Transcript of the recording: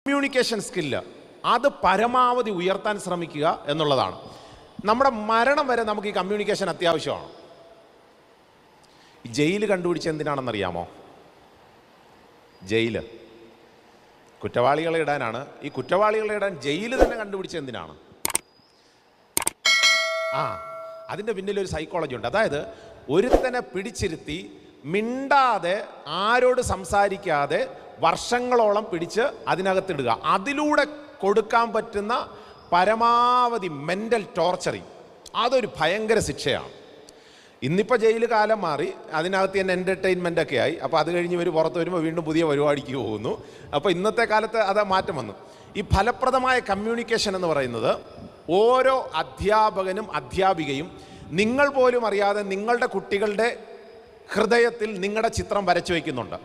Communication skill അത് പരമാവധി ഉയർത്താൻ ശ്രമിക്കുക എന്നുള്ളതാണ്. നമ്മുടെ മരണം വരെ നമുക്ക് ഈ കമ്മ്യൂണിക്കേഷൻ അത്യാവശ്യമാണ്. ജയിൽ കണ്ടുപിടിച്ച് എന്തിനാണെന്നറിയാമോ? ജയില് കുറ്റവാളികളെ ഇടാനാണ്. ഈ കുറ്റവാളികളെ ഇടാൻ ജയിൽ തന്നെ കണ്ടുപിടിച്ച് എന്തിനാണ്? അതിൻ്റെ പിന്നിലൊരു സൈക്കോളജി ഉണ്ട്. അതായത് ഒരുത്തനെ പിടിച്ചിരുത്തി മിണ്ടാതെ ആരോട് സംസാരിക്കാതെ വർഷങ്ങളോളം പിടിച്ച് അതിനകത്തിടുക. അതിലൂടെ കൊടുക്കാൻ പറ്റുന്ന പരമാവധി മെൻ്റൽ ടോർച്ചറിങ് അതൊരു ഭയങ്കര ശിക്ഷയാണ്. ഇന്നിപ്പോൾ ജയിൽ കാലം മാറി, അതിനകത്ത് തന്നെ എൻ്റർടൈൻമെൻ്റ് ഒക്കെ ആയി. അപ്പോൾ അത് കഴിഞ്ഞ് ഇവർ പുറത്ത് വരുമ്പോൾ വീണ്ടും പുതിയ പരിപാടിക്ക് പോകുന്നു. അപ്പോൾ ഇന്നത്തെ കാലത്ത് അത് മാറ്റം വന്നു. ഈ ഫലപ്രദമായ കമ്മ്യൂണിക്കേഷൻ എന്ന് പറയുന്നത് ഓരോ അധ്യാപകനും അധ്യാപികയും നിങ്ങൾ പോലും അറിയാതെ നിങ്ങളുടെ കുട്ടികളുടെ ഹൃദയത്തിൽ നിങ്ങളുടെ ചിത്രം വരച്ചു വയ്ക്കുന്നുണ്ട്.